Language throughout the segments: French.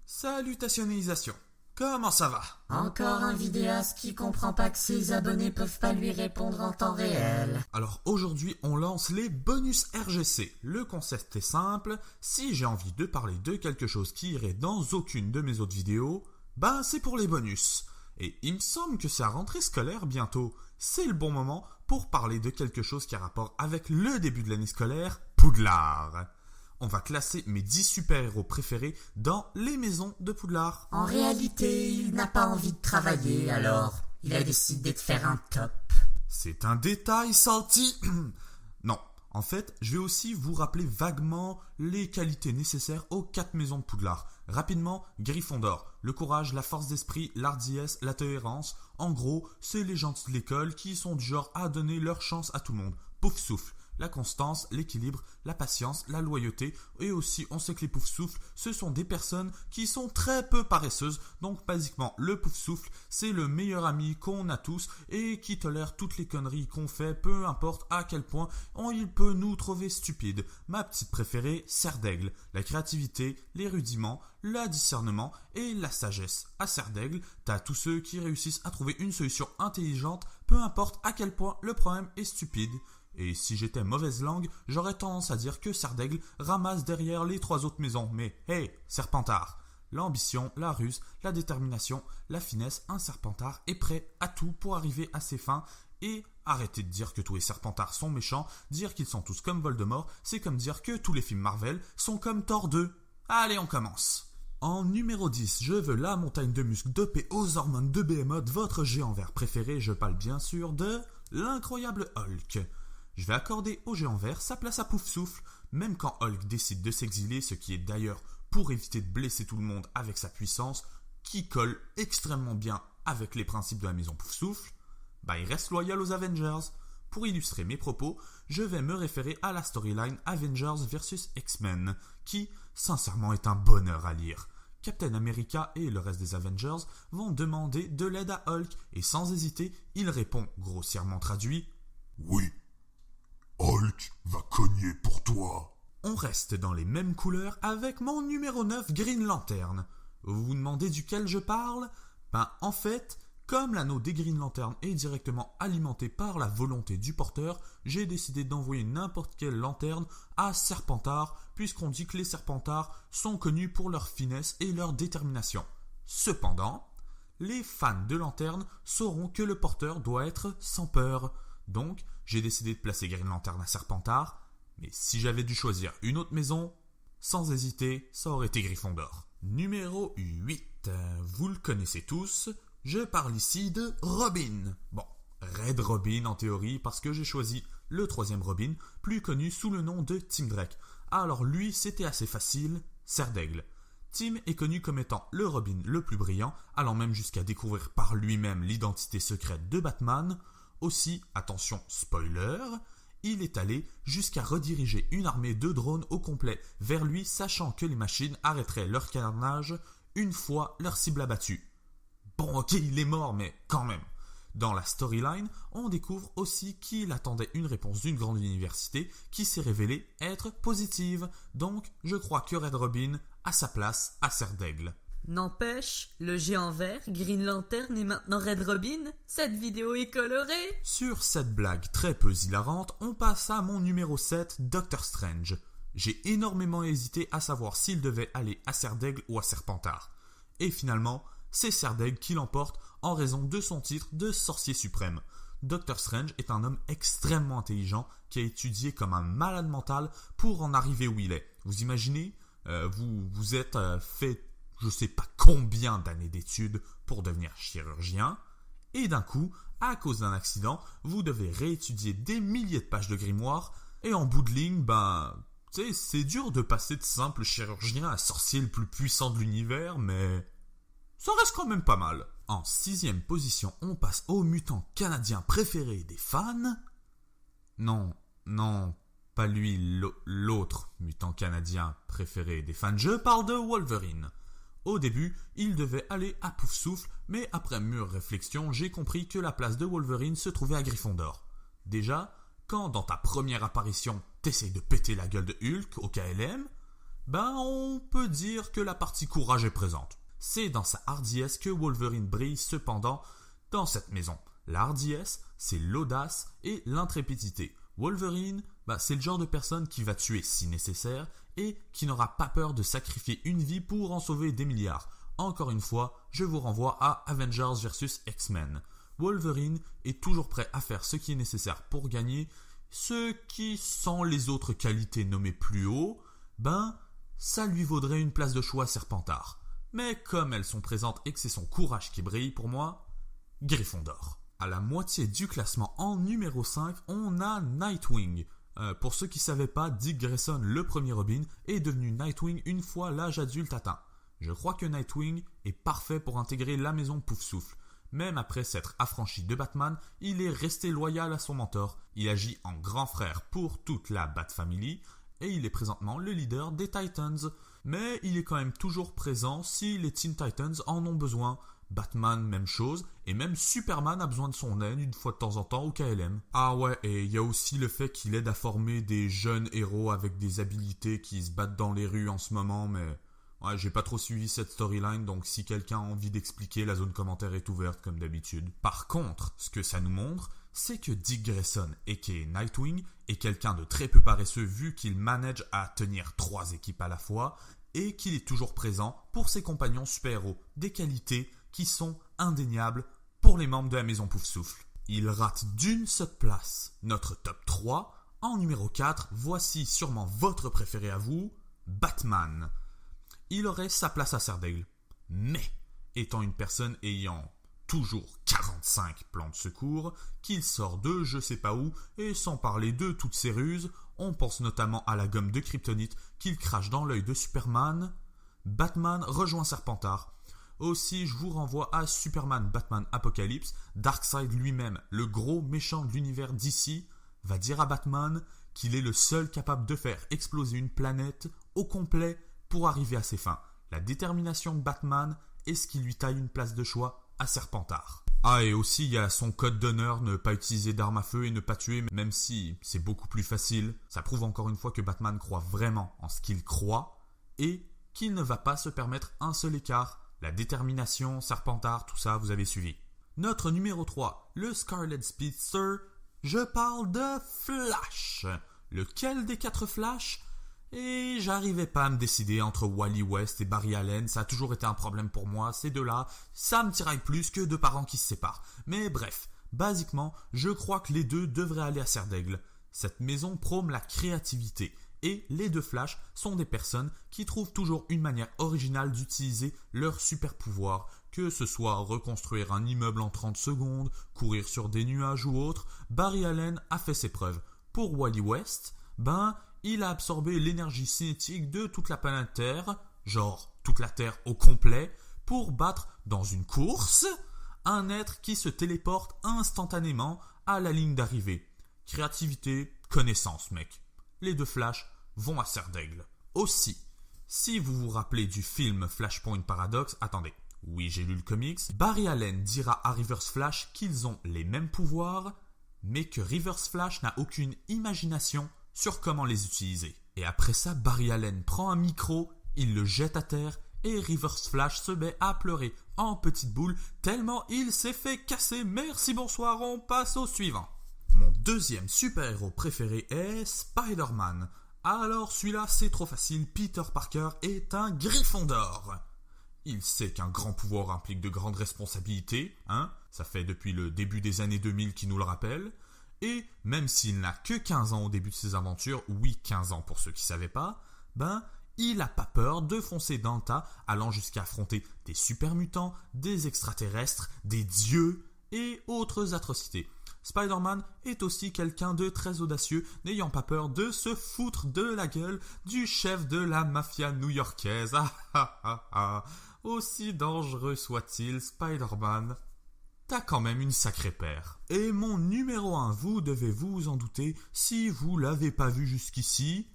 Salutationnisation. Comment ça va? Encore un vidéaste qui comprend pas que ses abonnés peuvent pas lui répondre en temps réel. Alors aujourd'hui, on lance les bonus RGC. Le concept est simple. Si j'ai envie de parler de quelque chose qui irait dans aucune de mes autres vidéos, c'est pour les bonus. Et il me semble que c'est à rentrée scolaire bientôt. C'est le bon moment pour parler de quelque chose qui a rapport avec le début de l'année scolaire, Poudlard. On va classer mes 10 super-héros préférés dans les maisons de Poudlard. En réalité, il n'a pas envie de travailler, alors il a décidé de faire un top. C'est un détail, Salty. Non, en fait, je vais aussi vous rappeler vaguement les qualités nécessaires aux 4 maisons de Poudlard. Rapidement, Gryffondor, le courage, la force d'esprit, l'ardiesse, la tolérance. En gros, c'est les gentils de l'école qui sont du genre à donner leur chance à tout le monde. Pouf-souffle. La constance, l'équilibre, la patience, la loyauté, et aussi on sait que les pouf-souffles, ce sont des personnes qui sont très peu paresseuses, donc basiquement le pouf-souffle, c'est le meilleur ami qu'on a tous et qui tolère toutes les conneries qu'on fait, peu importe à quel point il peut nous trouver stupides. Ma petite préférée, Serre d'Aigle, la créativité, les rudiments, le discernement et la sagesse. À Serre d'Aigle, t'as tous ceux qui réussissent à trouver une solution intelligente, peu importe à quel point le problème est stupide. Et si j'étais mauvaise langue, j'aurais tendance à dire que Serre d'Aigle ramasse derrière les 3 autres maisons. Mais hey, Serpentard! L'ambition, la ruse, la détermination, la finesse, un Serpentard est prêt à tout pour arriver à ses fins. Et arrêtez de dire que tous les Serpentards sont méchants, dire qu'ils sont tous comme Voldemort, c'est comme dire que tous les films Marvel sont comme Thor 2. Allez, on commence! En numéro 10, je veux la montagne de muscles dopée aux hormones de Behemoth, votre géant vert préféré, je parle bien sûr de l'incroyable Hulk. Je vais accorder au géant vert sa place à Pouf-souffle, même quand Hulk décide de s'exiler, ce qui est d'ailleurs pour éviter de blesser tout le monde avec sa puissance, qui colle extrêmement bien avec les principes de la maison Pouf-souffle, il reste loyal aux Avengers. Pour illustrer mes propos, je vais me référer à la storyline Avengers vs X-Men, qui, sincèrement, est un bonheur à lire. Captain America et le reste des Avengers vont demander de l'aide à Hulk, et sans hésiter, il répond, grossièrement traduit, « Oui. Hulk va cogner pour toi. » On reste dans les mêmes couleurs avec mon numéro 9 Green Lantern. Vous vous demandez duquel je parle? En fait, comme l'anneau des Green Lantern est directement alimenté par la volonté du porteur, j'ai décidé d'envoyer n'importe quelle lanterne à Serpentard, puisqu'on dit que les Serpentards sont connus pour leur finesse et leur détermination. Cependant, les fans de lanterne sauront que le porteur doit être sans peur. Donc, j'ai décidé de placer Green Lantern à Serpentard, mais si j'avais dû choisir une autre maison, sans hésiter, ça aurait été Gryffondor. Numéro 8. Vous le connaissez tous, je parle ici de Robin. Red Robin en théorie, parce que j'ai choisi le 3e Robin, plus connu sous le nom de Tim Drake. Alors lui, c'était assez facile, Serre d'Aigle. Tim est connu comme étant le Robin le plus brillant, allant même jusqu'à découvrir par lui-même l'identité secrète de Batman. Aussi, attention spoiler, il est allé jusqu'à rediriger une armée de drones au complet vers lui, sachant que les machines arrêteraient leur carnage une fois leur cible abattue. Bon ok, il est mort, mais quand même. Dans la storyline, on découvre aussi qu'il attendait une réponse d'une grande université qui s'est révélée être positive. Donc, je crois que Red Robin a sa place à Serre d'Aigle. N'empêche, le géant vert, Green Lantern et maintenant Red Robin, cette vidéo est colorée. Sur cette blague très peu hilarante, on passe à mon numéro 7, Doctor Strange. J'ai énormément hésité à savoir s'il devait aller à Serre d'Aigle ou à Serpentard. Et finalement, c'est Serre d'Aigle qui l'emporte en raison de son titre de sorcier suprême. Doctor Strange est un homme extrêmement intelligent qui a étudié comme un malade mental pour en arriver où il est. Vous imaginez, vous êtes fait je sais pas combien d'années d'études pour devenir chirurgien, et d'un coup, à cause d'un accident, vous devez réétudier des milliers de pages de grimoire, et en bout de ligne, c'est dur de passer de simple chirurgien à sorcier le plus puissant de l'univers, mais ça reste quand même pas mal. En 6e position, on passe au mutant canadien préféré des fans. Non, pas lui, l'autre mutant canadien préféré des fans, je parle de Wolverine. Au début, il devait aller à Pouf-souffle, mais après mûre réflexion, j'ai compris que la place de Wolverine se trouvait à Gryffondor. Déjà, quand dans ta première apparition, t'essayes de péter la gueule de Hulk au KLM, on peut dire que la partie courage est présente. C'est dans sa hardiesse que Wolverine brille cependant dans cette maison. La hardiesse, c'est l'audace et l'intrépidité. Wolverine, c'est le genre de personne qui va tuer si nécessaire et qui n'aura pas peur de sacrifier une vie pour en sauver des milliards. Encore une fois, je vous renvoie à Avengers vs X-Men. Wolverine est toujours prêt à faire ce qui est nécessaire pour gagner, ce qui, sans les autres qualités nommées plus haut, ça lui vaudrait une place de choix à Serpentard. Mais comme elles sont présentes et que c'est son courage qui brille pour moi, Gryffondor. À la moitié du classement en numéro 5, on a Nightwing. Pour ceux qui ne savaient pas, Dick Grayson, le premier Robin, est devenu Nightwing une fois l'âge adulte atteint. Je crois que Nightwing est parfait pour intégrer la maison Poufsouffle. Même après s'être affranchi de Batman, il est resté loyal à son mentor. Il agit en grand frère pour toute la Bat Family et il est présentement le leader des Titans. Mais il est quand même toujours présent si les Teen Titans en ont besoin. Batman, même chose, et même Superman a besoin de son aide une fois de temps en temps au KLM. Ah ouais, et il y a aussi le fait qu'il aide à former des jeunes héros avec des habilités qui se battent dans les rues en ce moment, mais ouais, j'ai pas trop suivi cette storyline, donc si quelqu'un a envie d'expliquer, la zone commentaire est ouverte comme d'habitude. Par contre, ce que ça nous montre, c'est que Dick Grayson, aka Nightwing, est quelqu'un de très peu paresseux vu qu'il manage à tenir 3 équipes à la fois, et qu'il est toujours présent pour ses compagnons super-héros, des qualités qui sont indéniables pour les membres de la maison Poufsouffle. Il rate d'une seule place notre top 3. En numéro 4, voici sûrement votre préféré à vous, Batman. Il aurait sa place à Serdaigle. Mais, étant une personne ayant toujours 45 plans de secours, qu'il sort de je sais pas où, et sans parler de toutes ses ruses, on pense notamment à la gomme de kryptonite qu'il crache dans l'œil de Superman, Batman rejoint Serpentard. Aussi, je vous renvoie à Superman Batman Apocalypse. Darkseid lui-même, le gros méchant de l'univers d'ici, va dire à Batman qu'il est le seul capable de faire exploser une planète au complet pour arriver à ses fins. La détermination de Batman est ce qui lui taille une place de choix à Serpentard. Ah, et aussi il y a son code d'honneur, ne pas utiliser d'armes à feu et ne pas tuer, même si c'est beaucoup plus facile. Ça prouve encore une fois que Batman croit vraiment en ce qu'il croit et qu'il ne va pas se permettre un seul écart. La détermination, Serpentard, tout ça, vous avez suivi. Notre numéro 3, le Scarlet Speedster. Je parle de Flash. Lequel des 4 Flash ? Et j'arrivais pas à me décider entre Wally West et Barry Allen. Ça a toujours été un problème pour moi, ces deux-là. Ça me tiraille plus que 2 parents qui se séparent. Mais bref, basiquement, je crois que les deux devraient aller à Serdaigle. Cette maison prône la créativité. Et les 2 Flash sont des personnes qui trouvent toujours une manière originale d'utiliser leur super pouvoir, que ce soit reconstruire un immeuble en 30 secondes, courir sur des nuages ou autre. Barry Allen a fait ses preuves. Pour Wally West, il a absorbé l'énergie cinétique de toute la planète Terre, genre toute la Terre au complet, pour battre dans une course un être qui se téléporte instantanément à la ligne d'arrivée. Créativité, connaissance, mec. Les 2 Flash vont à Serdaigle. Aussi, si vous vous rappelez du film Flashpoint Paradox, attendez, oui j'ai lu le comics, Barry Allen dira à Reverse Flash qu'ils ont les mêmes pouvoirs, mais que Reverse Flash n'a aucune imagination sur comment les utiliser. Et après ça, Barry Allen prend un micro, il le jette à terre et Reverse Flash se met à pleurer en petite boule tellement il s'est fait casser. Merci, bonsoir, on passe au suivant. Mon deuxième super-héros préféré est Spider-Man. Alors celui-là c'est trop facile, Peter Parker est un Gryffondor. Il sait qu'un grand pouvoir implique de grandes responsabilités, ça fait depuis le début des années 2000 qu'il nous le rappelle. Et même s'il n'a que 15 ans au début de ses aventures, oui 15 ans pour ceux qui ne savaient pas, il n'a pas peur de foncer dans le tas, allant jusqu'à affronter des super mutants, des extraterrestres, des dieux et autres atrocités. Spider-Man est aussi quelqu'un de très audacieux, n'ayant pas peur de se foutre de la gueule du chef de la mafia new-yorkaise. Aussi dangereux soit-il, Spider-Man, t'as quand même une sacrée paire. Et mon numéro 1, vous devez vous en douter, si vous l'avez pas vu jusqu'ici,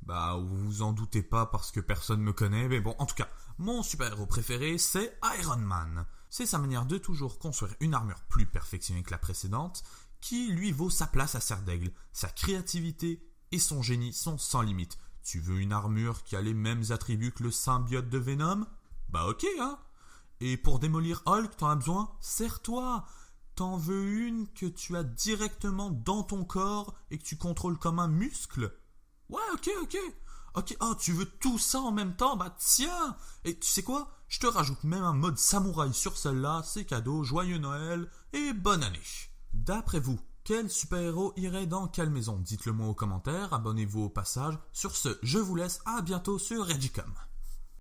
vous vous en doutez pas parce que personne me connaît, mais bon, en tout cas, mon super-héros préféré, c'est Iron Man. C'est sa manière de toujours construire une armure plus perfectionnée que la précédente, qui lui vaut sa place à Serdaigle. Sa créativité et son génie sont sans limite. Tu veux une armure qui a les mêmes attributs que le symbiote de Venom? Bah ok, hein. Et pour démolir Hulk, t'en as besoin? Serre-toi. T'en veux une que tu as directement dans ton corps et que tu contrôles comme un muscle? Ouais, ok. Ok, oh, tu veux tout ça en même temps? Bah tiens. Et tu sais quoi? Je te rajoute même un mode samouraï sur celle-là, c'est cadeau, joyeux Noël et bonne année. D'après vous, quel super-héros irait dans quelle maison? Dites-le moi aux commentaires, abonnez-vous au passage. Sur ce, je vous laisse, à bientôt sur Regicom.